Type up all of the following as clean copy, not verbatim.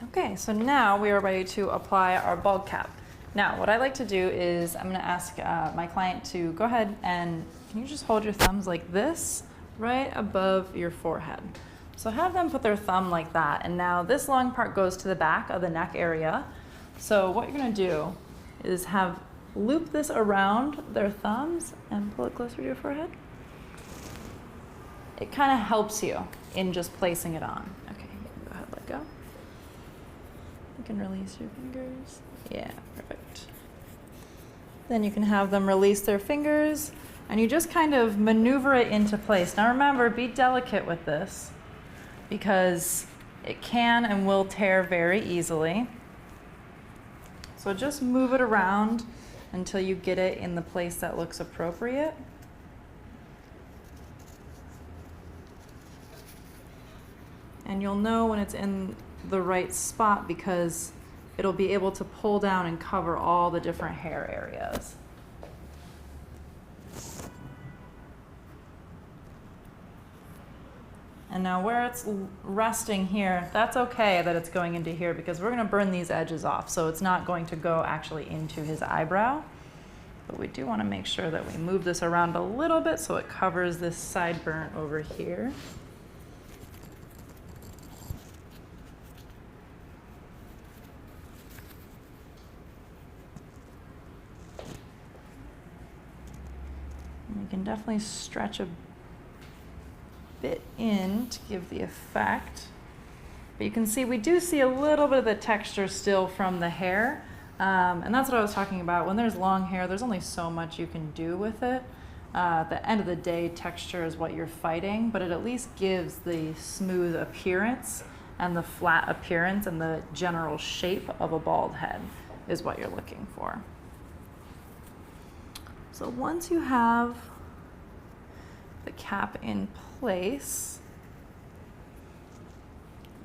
Okay, so now we are ready to apply our bald cap. Now, what I like to do is I'm going to ask my client to go ahead and can you just hold your thumbs like this right above your forehead. So have them put their thumb like that, and now this long part goes to the back of the neck area. So what you're going to do is loop this around their thumbs and pull it closer to your forehead. It kind of helps you in just placing it on. Okay, go ahead, let go. You can release your fingers. Yeah, perfect. Then you can have them release their fingers and you just kind of maneuver it into place. Now remember, be delicate with this because it can and will tear very easily. So just move it around until you get it in the place that looks appropriate. And you'll know when it's in the right spot because it'll be able to pull down and cover all the different hair areas. And now where it's resting here, that's okay that it's going into here because we're going to burn these edges off, so it's not going to go actually into his eyebrow. But we do want to make sure that we move this around a little bit so it covers this sideburn over here. And we can definitely stretch a bit in to give the effect. But you can see we do see a little bit of the texture still from the hair. And that's what I was talking about. When there's long hair, there's only so much you can do with it. At the end of the day, texture is what you're fighting, but it at least gives the smooth appearance and the flat appearance and the general shape of a bald head is what you're looking for. So once you have the cap in place,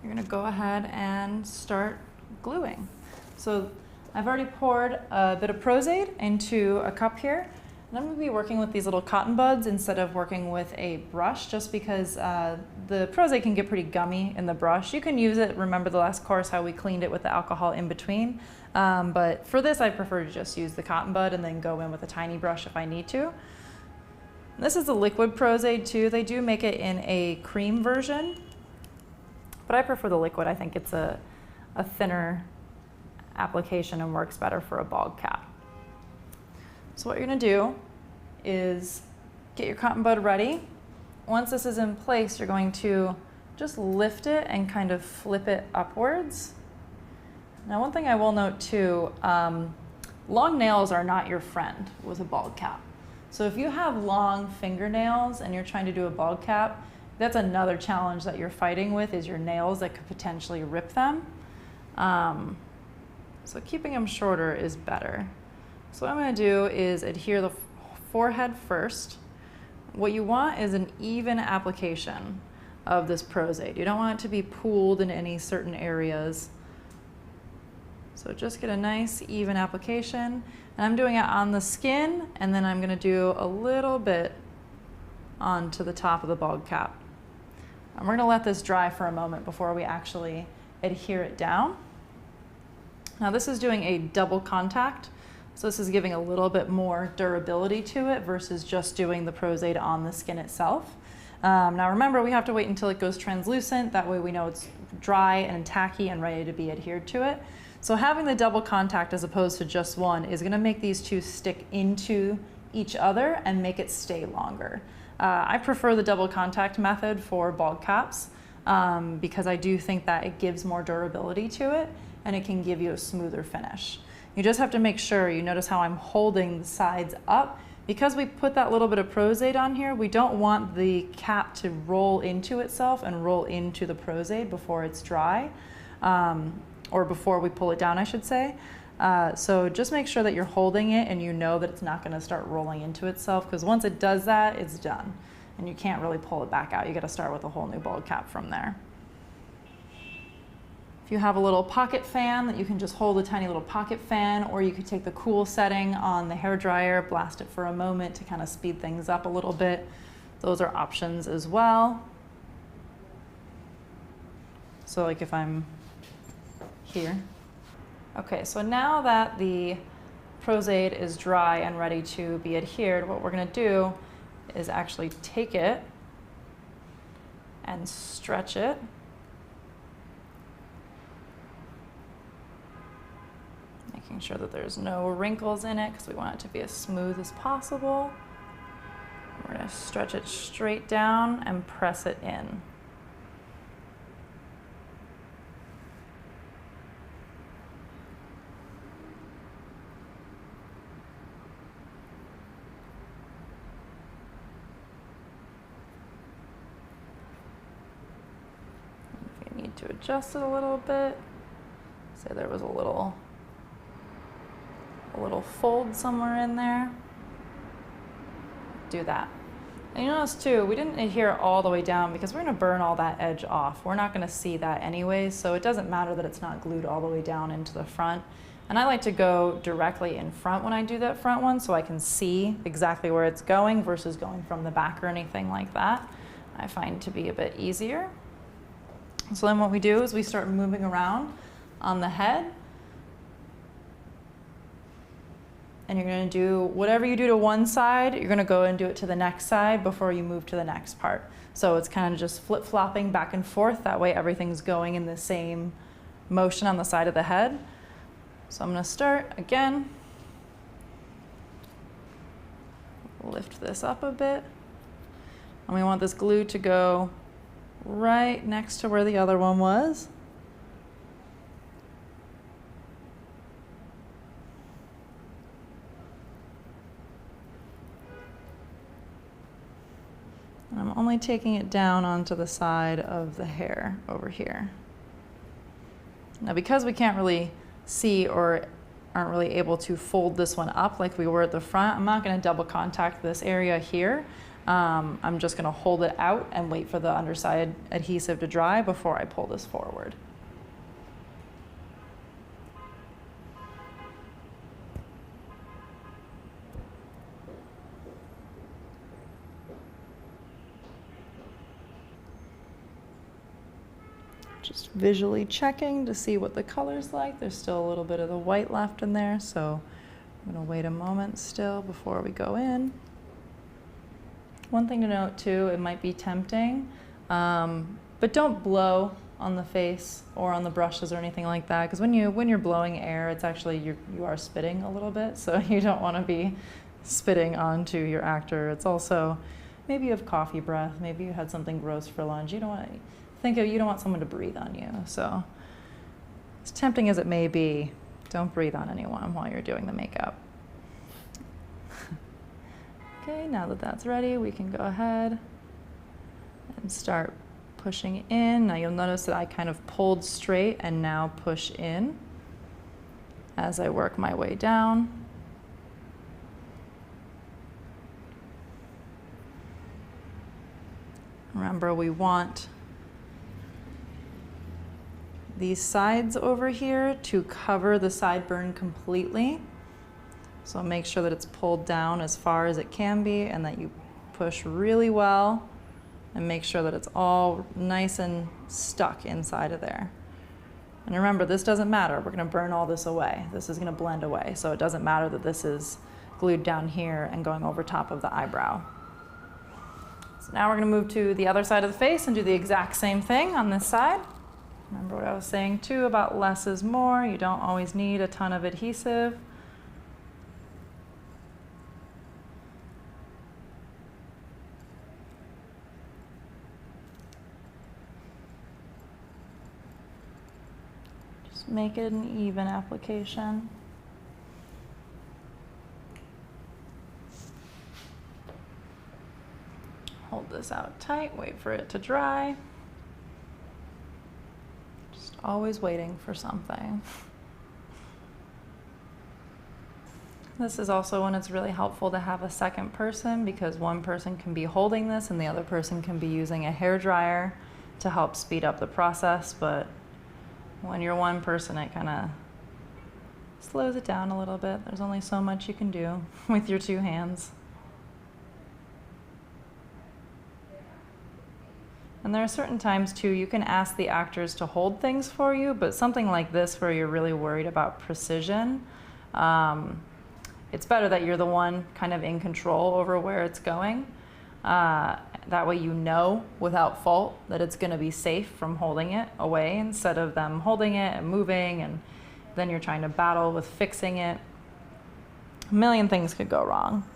you're going to go ahead and start gluing. So I've already poured a bit of Pros-Aid into a cup here, and I'm going to be working with these little cotton buds instead of working with a brush just because the Pros-Aid can get pretty gummy in the brush. You can use it, remember the last course how we cleaned it with the alcohol in between, but for this I prefer to just use the cotton bud and then go in with a tiny brush if I need to. This is the liquid Pros-Aid too. They do make it in a cream version, but I prefer the liquid. I think it's a thinner application and works better for a bald cap. So what you're gonna do is get your cotton bud ready. Once this is in place, you're going to just lift it and kind of flip it upwards. Now one thing I will note too, long nails are not your friend with a bald cap. So if you have long fingernails and you're trying to do a bald cap, that's another challenge that you're fighting with is your nails that could potentially rip them. So keeping them shorter is better. So what I'm going to do is adhere the forehead first. What you want is an even application of this Pros-Aid. You don't want it to be pooled in any certain areas. So just get a nice even application. And I'm doing it on the skin, and then I'm going to do a little bit onto the top of the bald cap. And we're going to let this dry for a moment before we actually adhere it down. Now this is doing a double contact, so this is giving a little bit more durability to it versus just doing the Pros-Aid on the skin itself. Now remember, we have to wait until it goes translucent, that way we know it's dry and tacky and ready to be adhered to it. So having the double contact as opposed to just one is going to make these two stick into each other and make it stay longer. I prefer the double contact method for bald caps because I do think that it gives more durability to it and it can give you a smoother finish. You just have to make sure, you notice how I'm holding the sides up. Because we put that little bit of Pros-Aid on here, we don't want the cap to roll into itself and roll into the Pros-Aid before it's dry. Or before we pull it down, I should say. So just make sure that you're holding it and you know that it's not going to start rolling into itself, because once it does that, it's done. And you can't really pull it back out. You got to start with a whole new bald cap from there. If you have a little pocket fan, that you can just hold a tiny little pocket fan, or you could take the cool setting on the hair dryer, blast it for a moment to kind of speed things up a little bit. Those are options as well. So like if I'm here. Okay, so now that the Pros-Aid is dry and ready to be adhered, what we're going to do is actually take it and stretch it. Making sure that there's no wrinkles in it because we want it to be as smooth as possible. We're going to stretch it straight down and press it in. If you need to adjust it a little bit, say there was a little fold somewhere in there, do that. And you notice too, we didn't adhere all the way down because we're going to burn all that edge off. We're not going to see that anyways, so it doesn't matter that it's not glued all the way down into the front. And I like to go directly in front when I do that front one so I can see exactly where it's going versus going from the back or anything like that. I find to be a bit easier. So then what we do is we start moving around on the head. And you're going to do whatever you do to one side, you're going to go and do it to the next side before you move to the next part. So it's kind of just flip-flopping back and forth. That way everything's going in the same motion on the side of the head. So I'm going to start again. Lift this up a bit. And we want this glue to go right next to where the other one was. I'm only taking it down onto the side of the hair over here. Now because we can't really see or aren't really able to fold this one up like we were at the front, I'm not going to double contact this area here. I'm just going to hold it out and wait for the underside adhesive to dry before I pull this forward. Just visually checking to see what the color's like. There's still a little bit of the white left in there, so I'm going to wait a moment still before we go in. One thing to note too, it might be tempting, but don't blow on the face or on the brushes or anything like that, because when you're blowing air, it's actually you are spitting a little bit, so you don't want to be spitting onto your actor. It's also, maybe you have coffee breath, maybe you had something gross for lunch. You don't want someone to breathe on you. So as tempting as it may be, don't breathe on anyone while you're doing the makeup. Okay, now that that's ready, we can go ahead and start pushing in. Now you'll notice that I kind of pulled straight and now push in as I work my way down. Remember, we want these sides over here to cover the sideburn completely. So make sure that it's pulled down as far as it can be and that you push really well and make sure that it's all nice and stuck inside of there. And remember, this doesn't matter. We're going to burn all this away. This is going to blend away. So it doesn't matter that this is glued down here and going over top of the eyebrow. So now we're going to move to the other side of the face and do the exact same thing on this side. Remember what I was saying too about less is more. You don't always need a ton of adhesive. Just make it an even application. Hold this out tight, wait for it to dry. Just always waiting for something. This is also when it's really helpful to have a second person, because one person can be holding this and the other person can be using a hairdryer to help speed up the process, but when you're one person, it kind of slows it down a little bit. There's only so much you can do with your two hands. And there are certain times too, you can ask the actors to hold things for you, but something like this where you're really worried about precision, it's better that you're the one kind of in control over where it's going. That way you know without fault that it's going to be safe from holding it away, instead of them holding it and moving, and then you're trying to battle with fixing it. A million things could go wrong.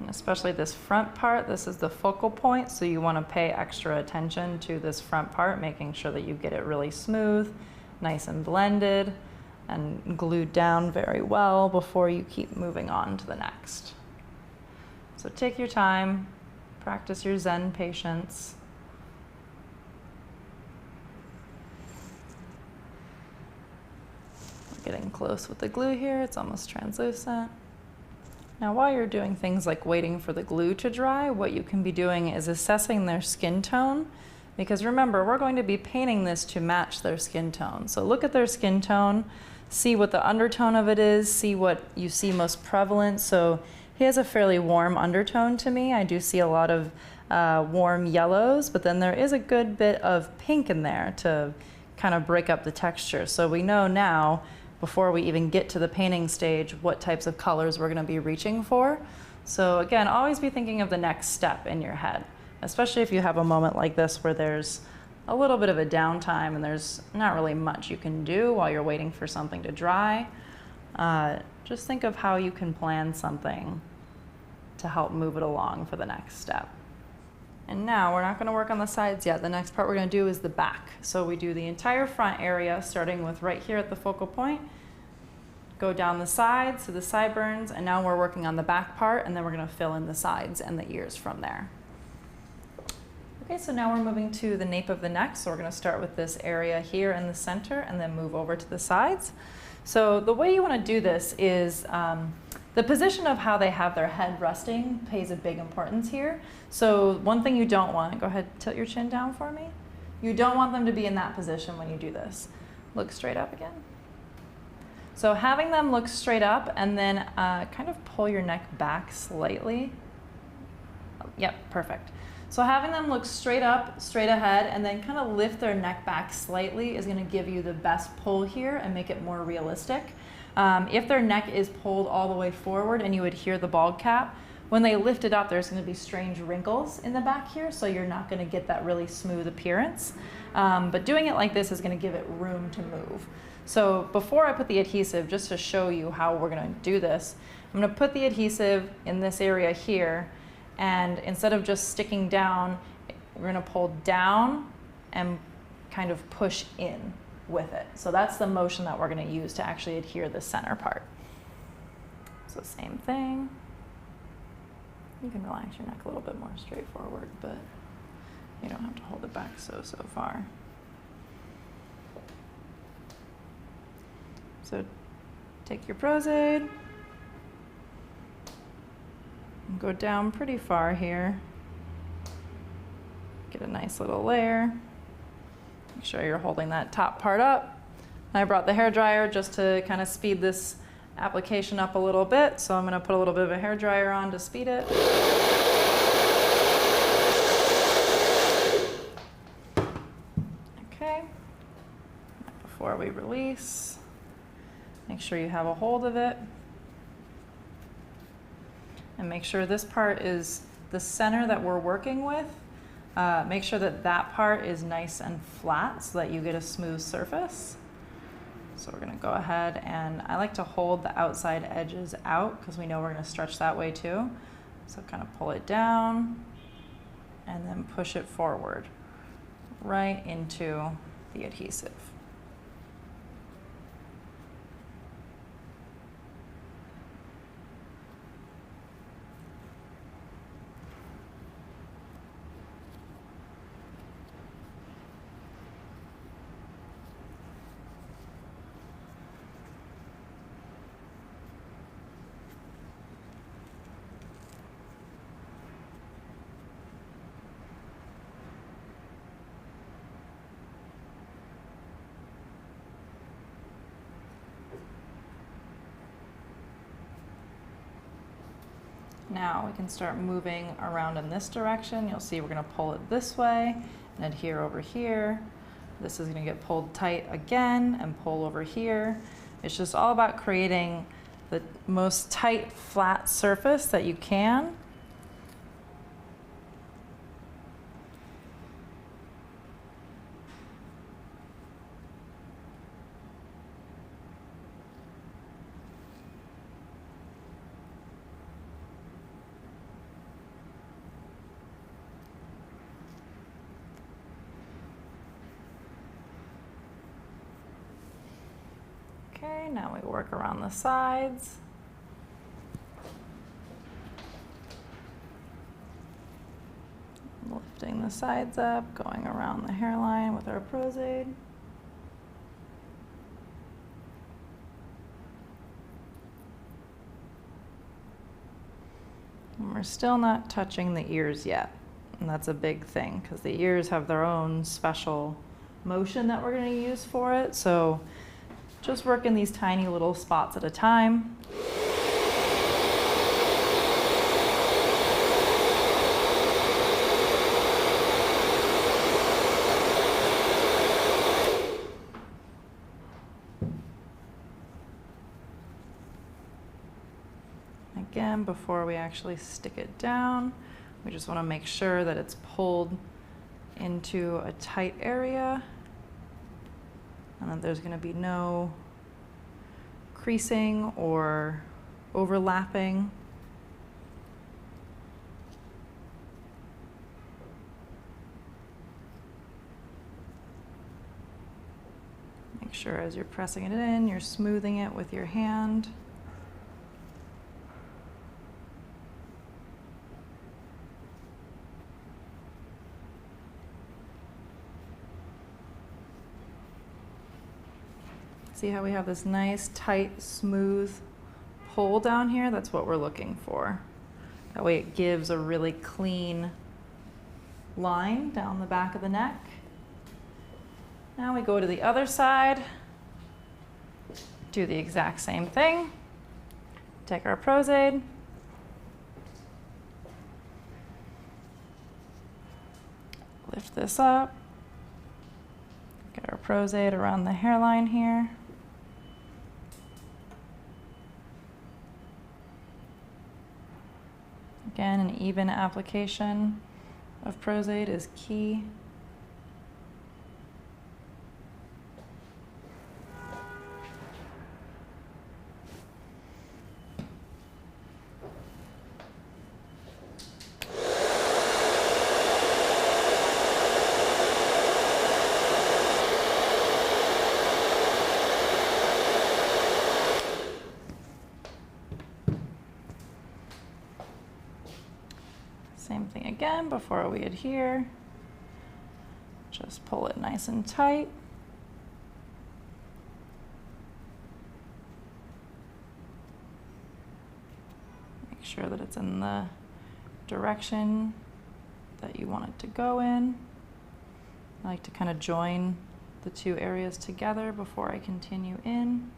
And especially this front part, this is the focal point, so you want to pay extra attention to this front part, making sure that you get it really smooth, nice and blended, and glued down very well before you keep moving on to the next. So take your time, practice your Zen patience. We're getting close with the glue here, it's almost translucent. Now, while you're doing things like waiting for the glue to dry, what you can be doing is assessing their skin tone, because remember, we're going to be painting this to match their skin tone. So look at their skin tone, see what the undertone of it is, see what you see most prevalent. So he has a fairly warm undertone to me. I do see a lot of warm yellows, but then there is a good bit of pink in there to kind of break up the texture. So we know now, before we even get to the painting stage, what types of colors we're going to be reaching for. So again, always be thinking of the next step in your head, especially if you have a moment like this where there's a little bit of a downtime and there's not really much you can do while you're waiting for something to dry. Just think of how you can plan something to help move it along for the next step. And now we're not going to work on the sides yet. The next part we're going to do is the back. So we do the entire front area, starting with right here at the focal point, go down the sides to the sideburns, and now we're working on the back part, and then we're going to fill in the sides and the ears from there. Okay, so now we're moving to the nape of the neck. So we're going to start with this area here in the center and then move over to the sides. So the way you want to do this is the position of how they have their head resting plays a big importance here. So one thing you don't want, go ahead, tilt your chin down for me. You don't want them to be in that position when you do this. Look straight up again. So having them look straight up and then kind of pull your neck back slightly. Yep, perfect. So having them look straight up, straight ahead, and then kind of lift their neck back slightly is going to give you the best pull here and make it more realistic. If their neck is pulled all the way forward and you would hear the bald cap, when they lift it up, there's going to be strange wrinkles in the back here, so you're not going to get that really smooth appearance. But doing it like this is going to give it room to move. So before I put the adhesive, just to show you how we're going to do this, I'm going to put the adhesive in this area here, and instead of just sticking down, we're going to pull down and kind of push in with it. So that's the motion that we're going to use to actually adhere the center part. So same thing. You can relax your neck a little bit more straightforward, but you don't have to hold it back so far. So take your Prozaid and go down pretty far here. Get a nice little layer. Make sure you're holding that top part up. And I brought the hairdryer just to kind of speed this application up a little bit. So I'm going to put a little bit of a hairdryer on to speed it. Okay. Before we release, make sure you have a hold of it. And make sure this part is the center that we're working with. Make sure that that part is nice and flat so that you get a smooth surface. So we're going to go ahead, and I like to hold the outside edges out because we know we're going to stretch that way too. So kind of pull it down and then push it forward right into the adhesive. Now we can start moving around in this direction. You'll see we're going to pull it this way, and adhere over here. This is going to get pulled tight again and pull over here. It's just all about creating the most tight, flat surface that you can. Okay, now we work around the sides. Lifting the sides up, going around the hairline with our Pros-Aid. And we're still not touching the ears yet. And that's a big thing because the ears have their own special motion that we're going to use for it. So just work in these tiny little spots at a time. Again, before we actually stick it down, we just want to make sure that it's pulled into a tight area and that there's going to be no creasing or overlapping. Make sure as you're pressing it in, you're smoothing it with your hand. See how we have this nice, tight, smooth pull down here? That's what we're looking for. That way it gives a really clean line down the back of the neck. Now we go to the other side, do the exact same thing. Take our Pros-Aid, lift this up, get our Pros-Aid around the hairline here. Again, an even application of Pros-Aid is key. Same thing again before we adhere. Just pull it nice and tight. Make sure that it's in the direction that you want it to go in. I like to kind of join the two areas together before I continue in.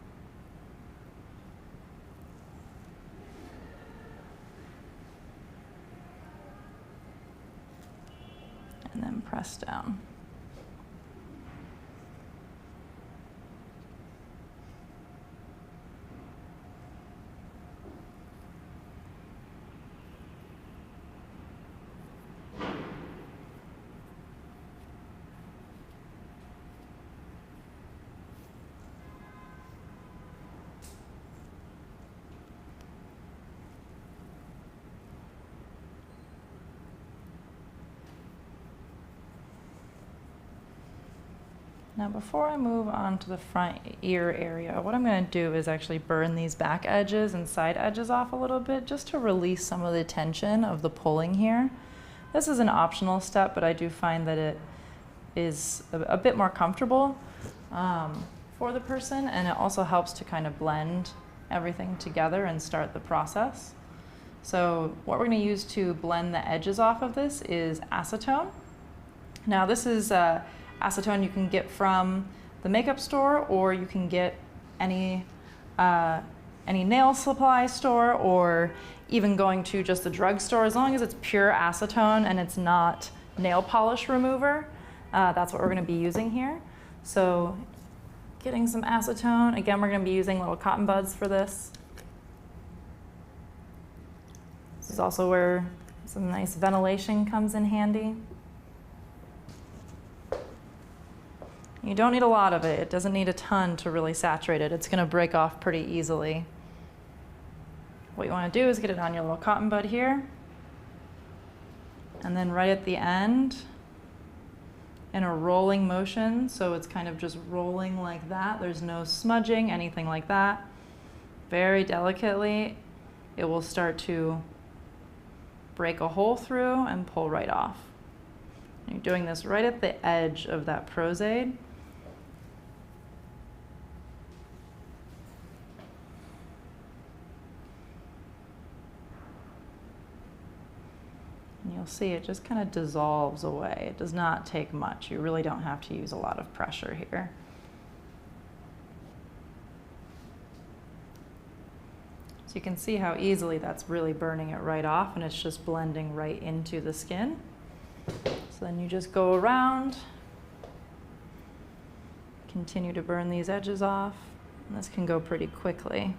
And then press down. Now before I move on to the front ear area, what I'm going to do is actually burn these back edges and side edges off a little bit just to release some of the tension of the pulling here. This is an optional step, but I do find that it is a bit more comfortable for the person, and it also helps to kind of blend everything together and start the process. So what we're going to use to blend the edges off of this is acetone. Now this is acetone you can get from the makeup store, or you can get any nail supply store, or even going to just the drugstore. As long as it's pure acetone and it's not nail polish remover, That's what we're going to be using here. So getting some acetone. Again, we're going to be using little cotton buds for this. This is also where some nice ventilation comes in handy. You don't need a lot of it. It doesn't need a ton to really saturate it. It's going to break off pretty easily. What you want to do is get it on your little cotton bud here. And then right at the end, in a rolling motion, so it's kind of just rolling like that. There's no smudging, anything like that. Very delicately, it will start to break a hole through and pull right off. You're doing this right at the edge of that Prozaid. And you'll see it just kind of dissolves away. It does not take much. You really don't have to use a lot of pressure here. So you can see how easily that's really burning it right off, and it's just blending right into the skin. So then you just go around, continue to burn these edges off, and this can go pretty quickly.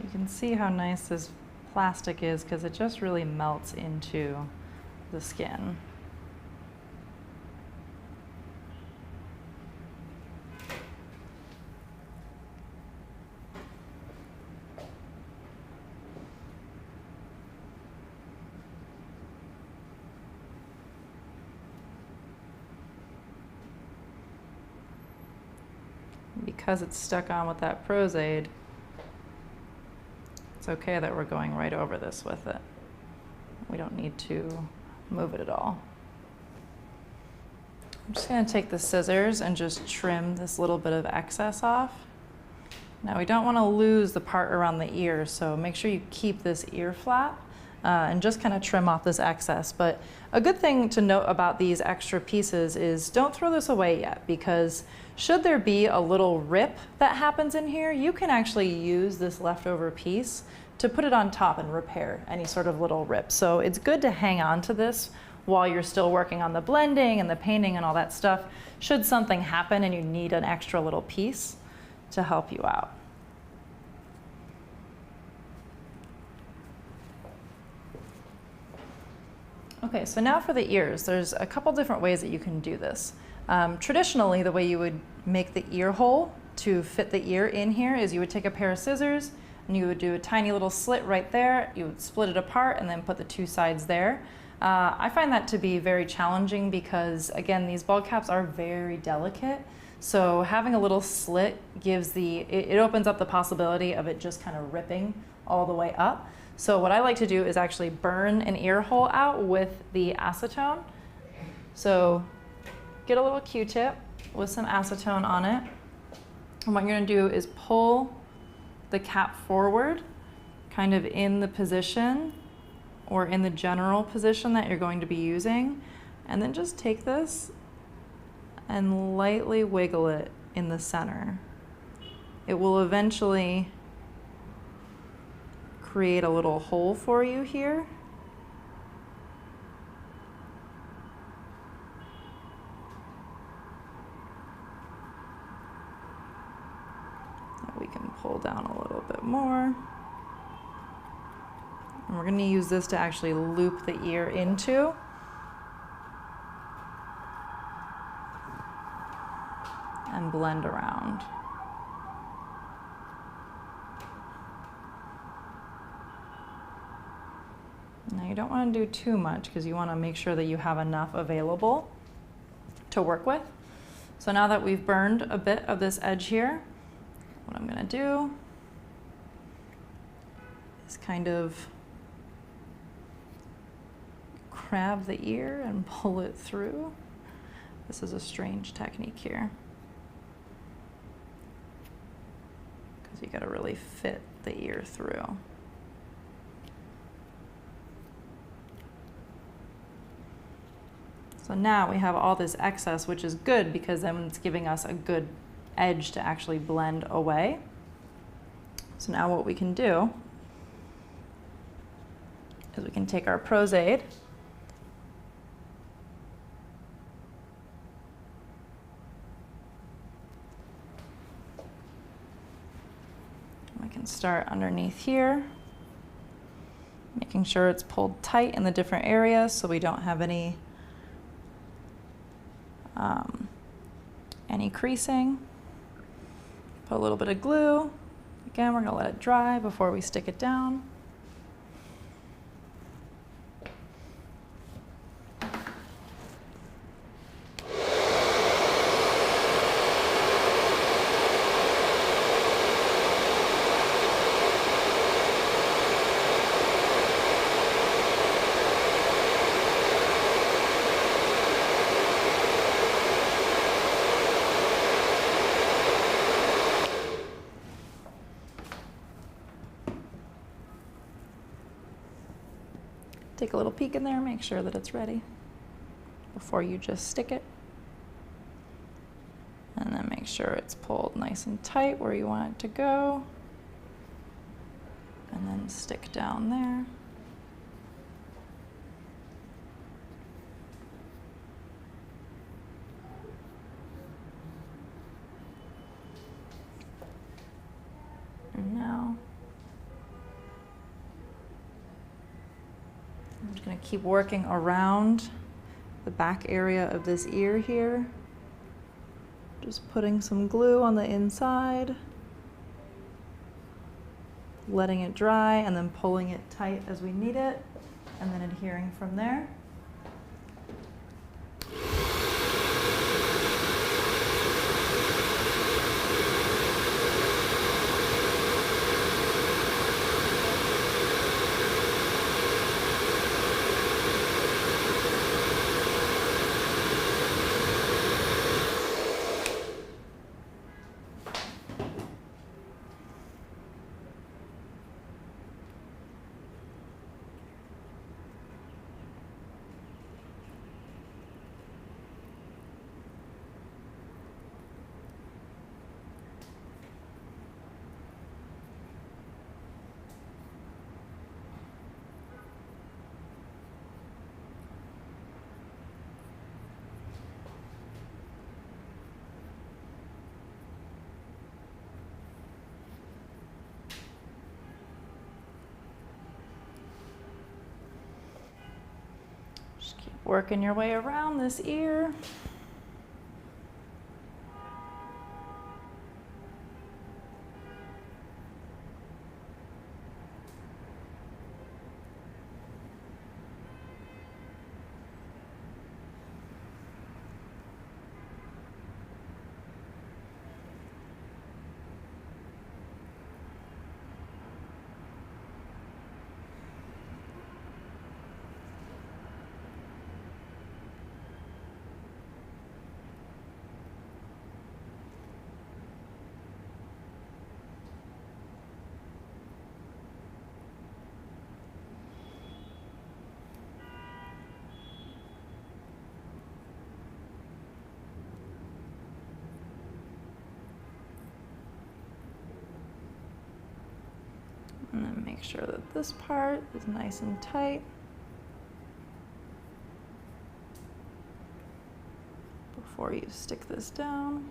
You can see how nice this plastic is because it just really melts into the skin. Because it's stuck on with that Prozaid, it's okay that we're going right over this with it. We don't need to move it at all. I'm just going to take the scissors and just trim this little bit of excess off. Now we don't want to lose the part around the ear, so make sure you keep this ear flap and just kind of trim off this excess. But a good thing to note about these extra pieces is don't throw this away yet, because should there be a little rip that happens in here, you can actually use this leftover piece to put it on top and repair any sort of little rip. So it's good to hang on to this while you're still working on the blending and the painting and all that stuff, should something happen and you need an extra little piece to help you out. Okay, so now for the ears. There's a couple different ways that you can do this. Traditionally, the way you would make the ear hole to fit the ear in here is you would take a pair of scissors and you would do a tiny little slit right there. You would split it apart and then put the two sides there. I find that to be very challenging because, again, these bulb caps are very delicate. So having a little slit gives it opens up the possibility of it just kind of ripping all the way up. So what I like to do is actually burn an ear hole out with the acetone. So get a little Q-tip with some acetone on it. And what you're going to do is pull the cap forward, kind of in the position or in the general position that you're going to be using. And then just take this and lightly wiggle it in the center. It will eventually create a little hole for you here. That we can pull down a little bit more. And we're going to use this to actually loop the ear into. And blend around. Now you don't want to do too much because you want to make sure that you have enough available to work with. So now that we've burned a bit of this edge here, what I'm going to do is kind of grab the ear and pull it through. This is a strange technique here. So you got to really fit the ear through. So now we have all this excess, which is good because then it's giving us a good edge to actually blend away. So now what we can do is we can take our Pros-Aid we can start underneath here, making sure it's pulled tight in the different areas so we don't have any creasing. Put a little bit of glue. Again, we're going to let it dry before we stick it down. Take a little peek in there, make sure that it's ready before you just stick it. And then make sure it's pulled nice and tight where you want it to go. And then stick down there. And now I'm just going to keep working around the back area of this ear here. Just putting some glue on the inside, letting it dry, and then pulling it tight as we need it, and then adhering from there. Working your way around this ear. And then make sure that this part is nice and tight before you stick this down.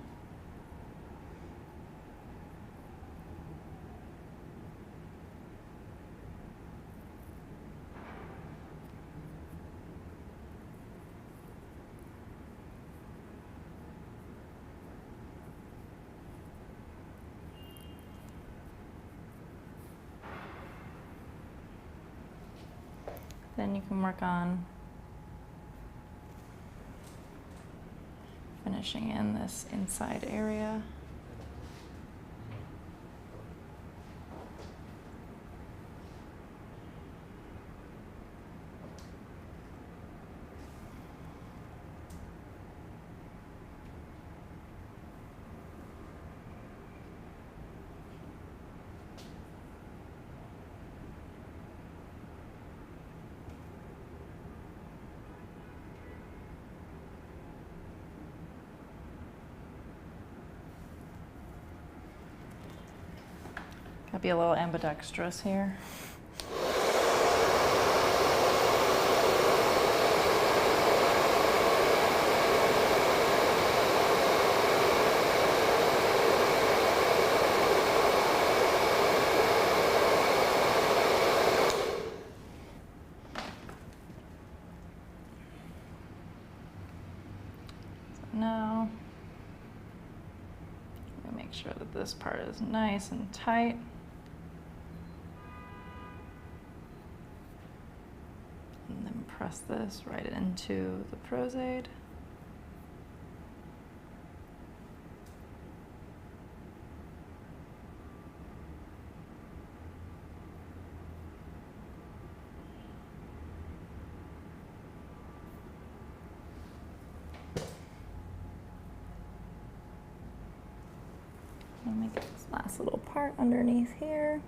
Then you can work on finishing in this inside area. Might be a little ambidextrous here. Now, make sure that this part is nice and tight. And then press this right into the Prozaid. I'll make this last little part underneath here.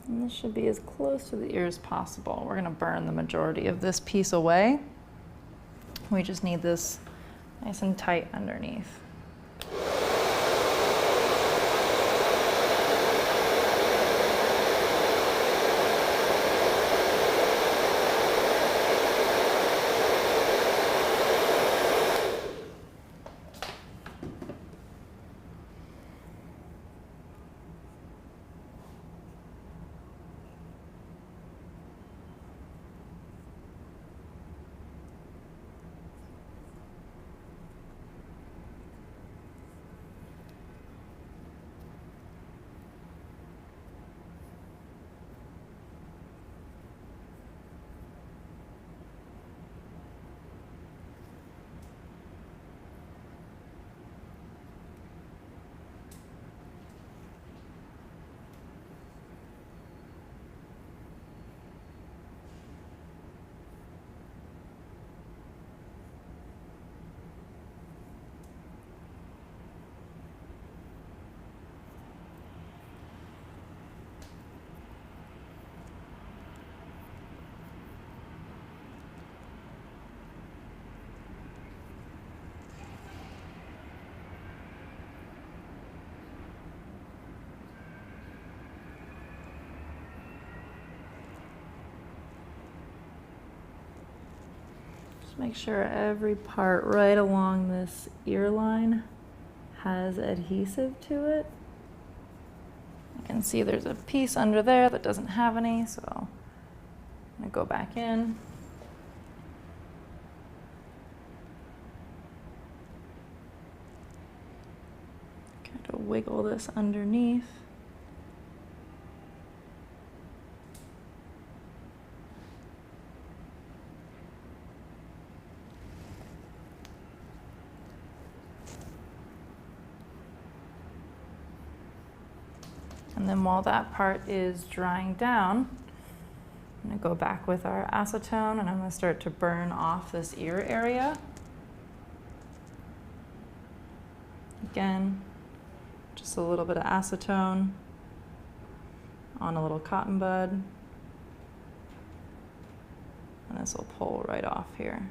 And this should be as close to the ear as possible. We're going to burn the majority of this piece away. We just need this nice and tight underneath. Make sure every part right along this ear line has adhesive to it. You can see there's a piece under there that doesn't have any, so I'm going to go back in. Kind of wiggle this underneath. And then while that part is drying down, I'm going to go back with our acetone and I'm going to start to burn off this ear area. Again, just a little bit of acetone on a little cotton bud. And this will pull right off here.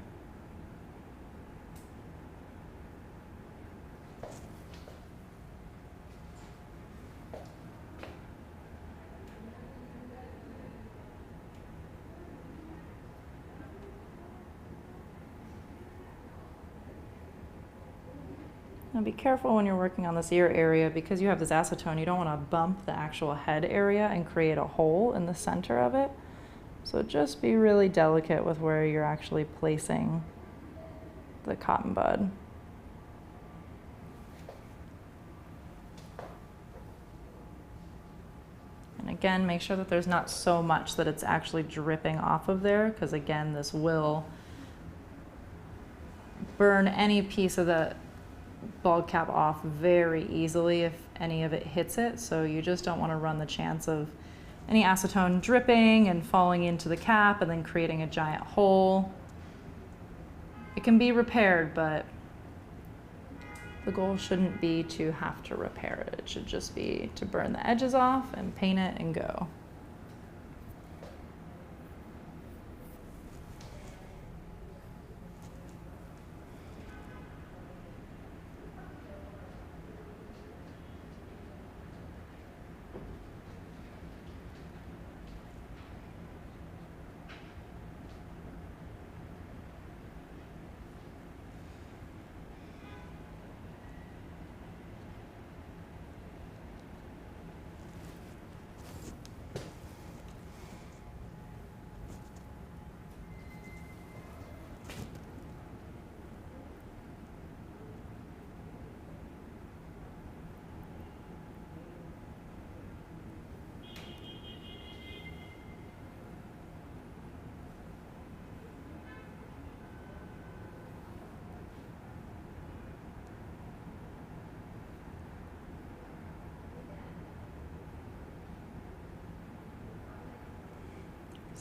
Now be careful when you're working on this ear area because you have this acetone, you don't want to bump the actual head area and create a hole in the center of it. So just be really delicate with where you're actually placing the cotton bud. And again, make sure that there's not so much that it's actually dripping off of there because again, this will burn any piece of the bulb cap off very easily if any of it hits it, so you just don't want to run the chance of any acetone dripping and falling into the cap and then creating a giant hole. It can be repaired, but the goal shouldn't be to have to repair it. It should just be to burn the edges off and paint it and go.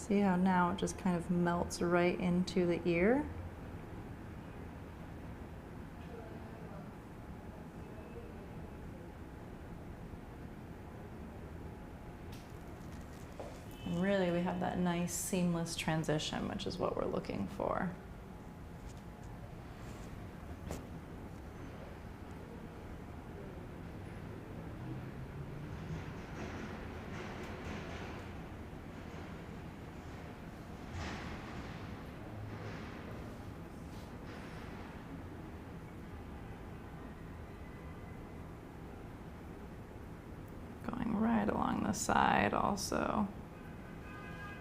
See how now it just kind of melts right into the ear? And really we have that nice seamless transition, which is what we're looking for. Going right along the side also,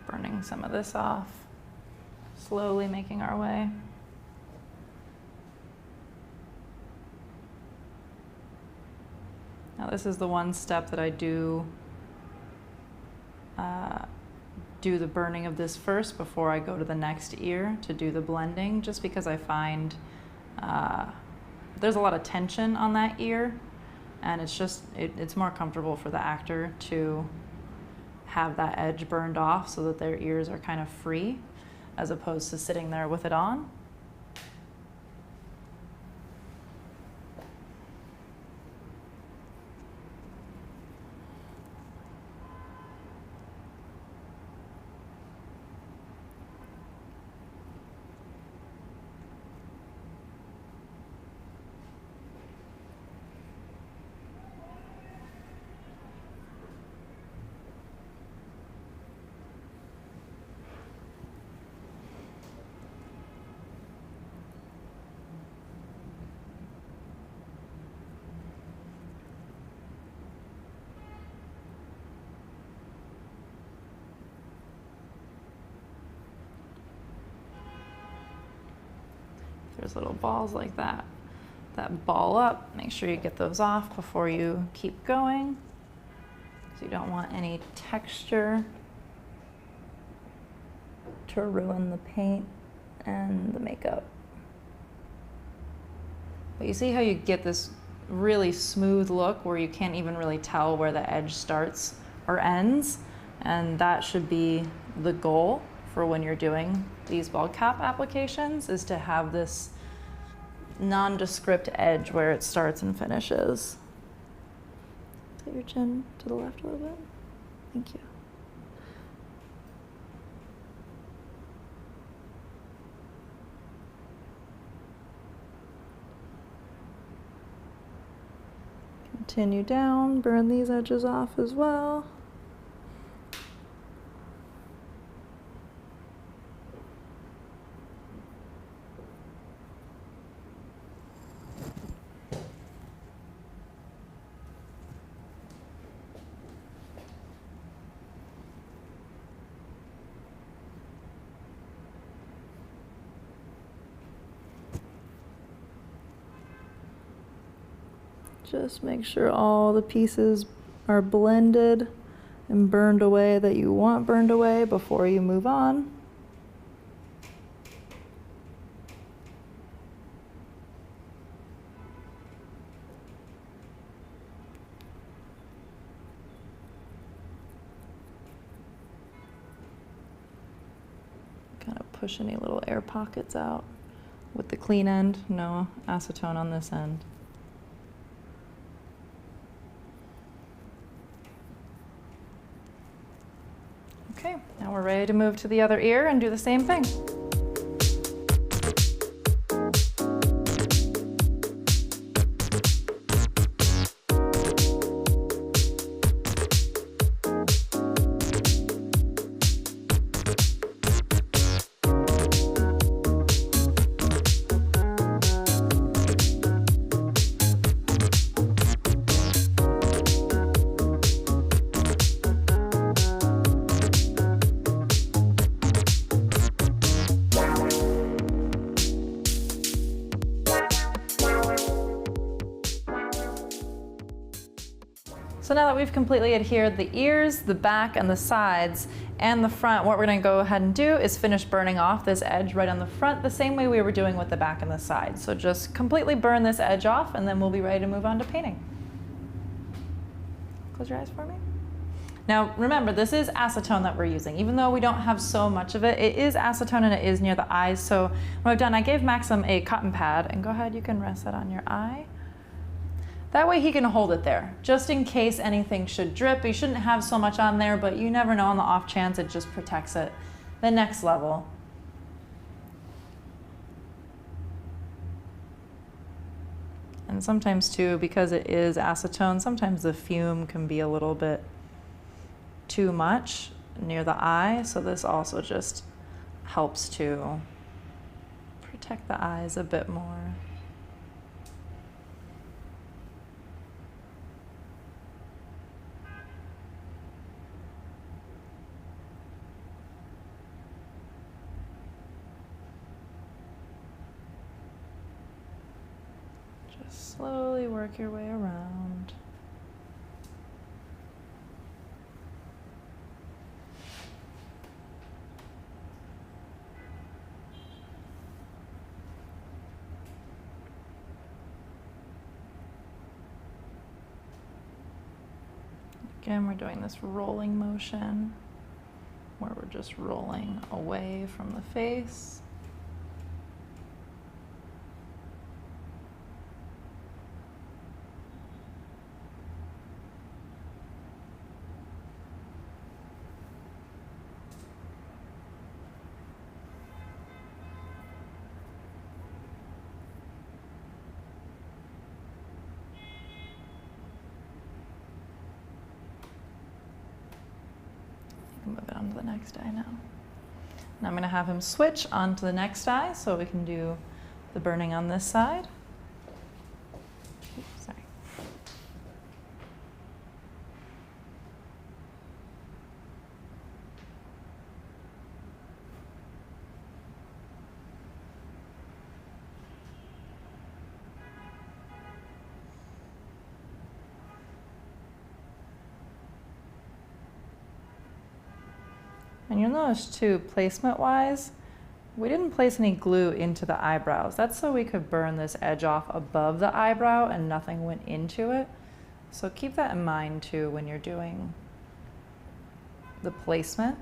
burning some of this off, slowly making our way. Now this is the one step that I do the burning of this first before I go to the next ear to do the blending, just because I find there's a lot of tension on that ear, and it's more comfortable for the actor to have that edge burned off so that their ears are kind of free, as opposed to sitting there with it on. There's little balls like that ball up. Make sure you get those off before you keep going, because you don't want any texture to ruin the paint and the makeup. But you see how you get this really smooth look where you can't even really tell where the edge starts or ends, and that should be the goal for when you're doing these ball cap applications, is to have this nondescript edge where it starts and finishes. Put your chin to the left a little bit. Thank you. Continue down, burn these edges off as well. Just make sure all the pieces are blended and burned away that you want burned away before you move on. Kind of push any little air pockets out with the clean end, no acetone on this end. Okay, now we're ready to move to the other ear and do the same thing. So now that we've completely adhered the ears, the back, and the sides, and the front, what we're gonna go ahead and do is finish burning off this edge right on the front the same way we were doing with the back and the side. So just completely burn this edge off, and then we'll be ready to move on to painting. Close your eyes for me. Now remember, this is acetone that we're using. Even though we don't have so much of it, it is acetone and it is near the eyes. So what I've done, I gave Maxim a cotton pad, and go ahead, you can rest that on your eye. That way he can hold it there, just in case anything should drip. You shouldn't have so much on there, but you never know, on the off chance, it just protects it the next level. And sometimes too, because it is acetone, sometimes the fume can be a little bit too much near the eye. So this also just helps to protect the eyes a bit more. Slowly work your way around. Again, we're doing this rolling motion where we're just rolling away from the face. Move it onto the next eye now. And I'm going to have him switch onto the next eye so we can do the burning on this side. Oops, sorry. And you'll notice too, placement-wise, we didn't place any glue into the eyebrows. That's so we could burn this edge off above the eyebrow and nothing went into it. So keep that in mind too when you're doing the placement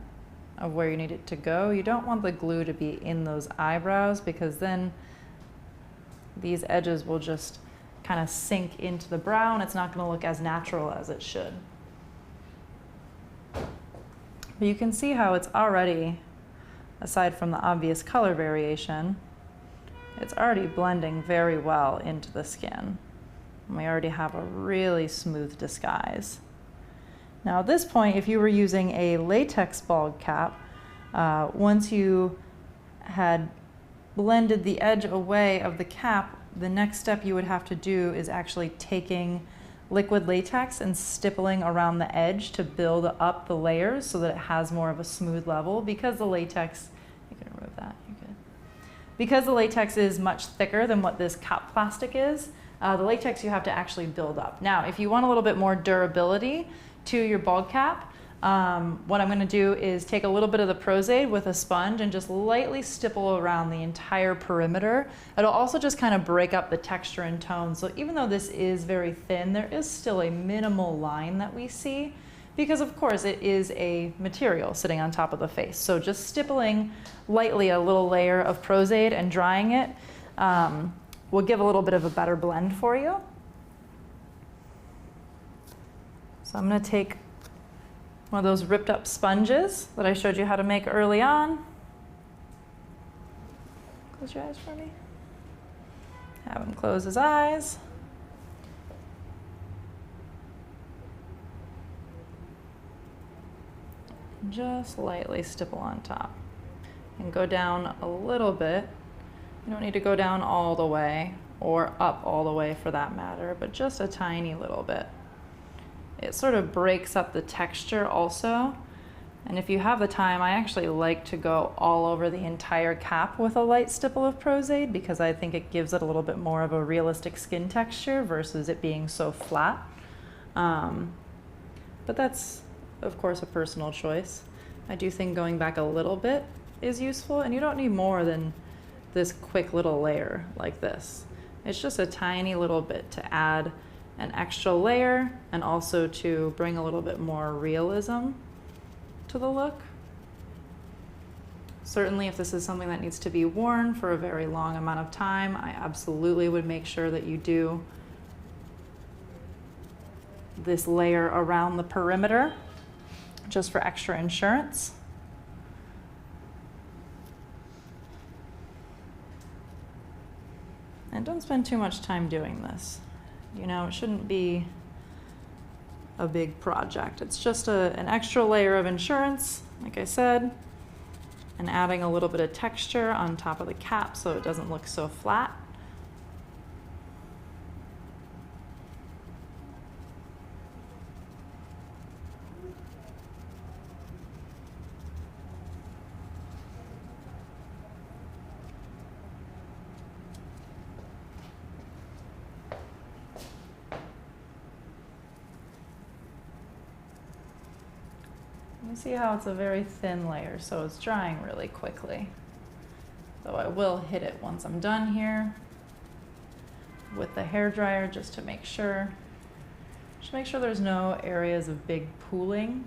of where you need it to go. You don't want the glue to be in those eyebrows, because then these edges will just kind of sink into the brow and it's not going to look as natural as it should. But you can see how it's already, aside from the obvious color variation, it's already blending very well into the skin. And we already have a really smooth disguise. Now at this point, if you were using a latex bald cap, once you had blended the edge away of the cap, the next step you would have to do is actually taking liquid latex and stippling around the edge to build up the layers so that it has more of a smooth level. Because the latex, you can remove that, you're good. Because the latex is much thicker than what this cap plastic is, the latex you have to actually build up. Now, if you want a little bit more durability to your bald cap, what I'm going to do is take a little bit of the Pros-Aid with a sponge and just lightly stipple around the entire perimeter. It'll also just kind of break up the texture and tone. So even though this is very thin, there is still a minimal line that we see, because of course it is a material sitting on top of the face. So just stippling lightly a little layer of Pros-Aid and drying it will give a little bit of a better blend for you. So I'm going to take one of those ripped up sponges that I showed you how to make early on. Close your eyes for me. Have him close his eyes. Just lightly stipple on top. And go down a little bit. You don't need to go down all the way, or up all the way for that matter, but just a tiny little bit. It sort of breaks up the texture also. And if you have the time, I actually like to go all over the entire cap with a light stipple of Pros-Aid, because I think it gives it a little bit more of a realistic skin texture versus it being so flat. But that's, of course, a personal choice. I do think going back a little bit is useful, and you don't need more than this quick little layer like this. It's just a tiny little bit to add an extra layer and also to bring a little bit more realism to the look. Certainly if this is something that needs to be worn for a very long amount of time, I absolutely would make sure that you do this layer around the perimeter just for extra insurance. And don't spend too much time doing this. You know, it shouldn't be a big project. It's just an extra layer of insurance, like I said, and adding a little bit of texture on top of the cap so it doesn't look so flat. You see how it's a very thin layer, so it's drying really quickly. Though I will hit it once I'm done here with the hairdryer just to make sure. Just make sure there's no areas of big pooling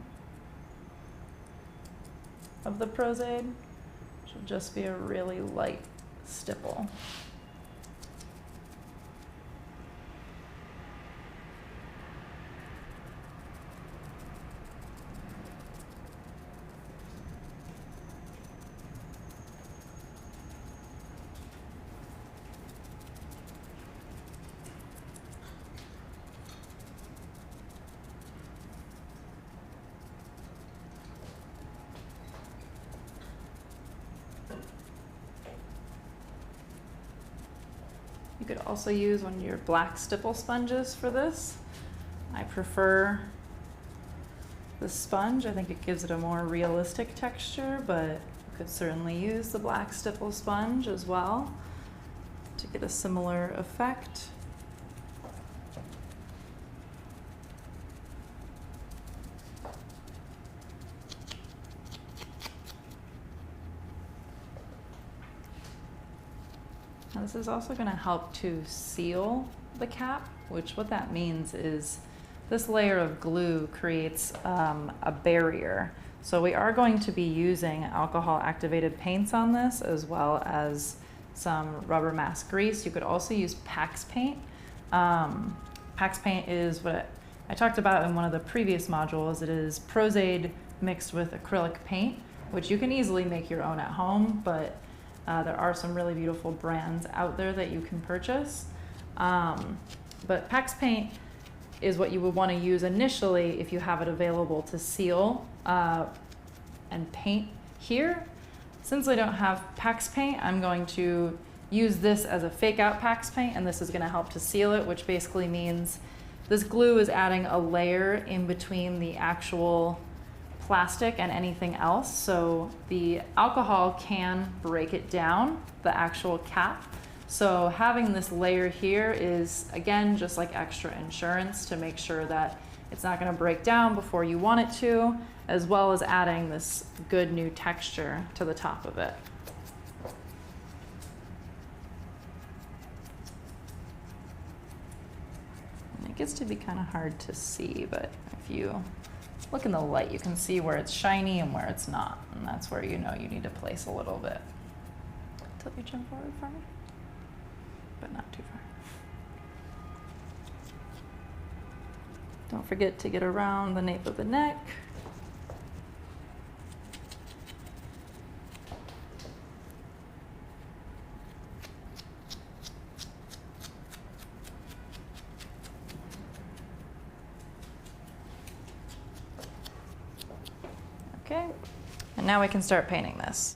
of the Pros-Aid. It should just be a really light stipple. You could also use one of your black stipple sponges for this. I prefer the sponge. I think it gives it a more realistic texture, but you could certainly use the black stipple sponge as well to get a similar effect. Now this is also going to help to seal the cap, which what that means is this layer of glue creates a barrier. So we are going to be using alcohol activated paints on this as well as some rubber mask grease. You could also use PAX paint. PAX paint is what I talked about in one of the previous modules. It is Pros-Aid mixed with acrylic paint, which you can easily make your own at home, but there are some really beautiful brands out there that you can purchase. But PAX paint is what you would want to use initially if you have it available to seal and paint here. Since I don't have PAX paint, I'm going to use this as a fake out PAX paint, and this is going to help to seal it, which basically means this glue is adding a layer in between the actual plastic and anything else, so the alcohol can break it down, the actual cap. So having this layer here is, again, just like extra insurance to make sure that it's not going to break down before you want it to, as well as adding this good new texture to the top of it. And it gets to be kind of hard to see, but if you look in the light, you can see where it's shiny and where it's not, and that's where you know you need to place a little bit. Tilt your chin forward for me, but not too far. Don't forget to get around the nape of the neck. Okay, and now we can start painting this.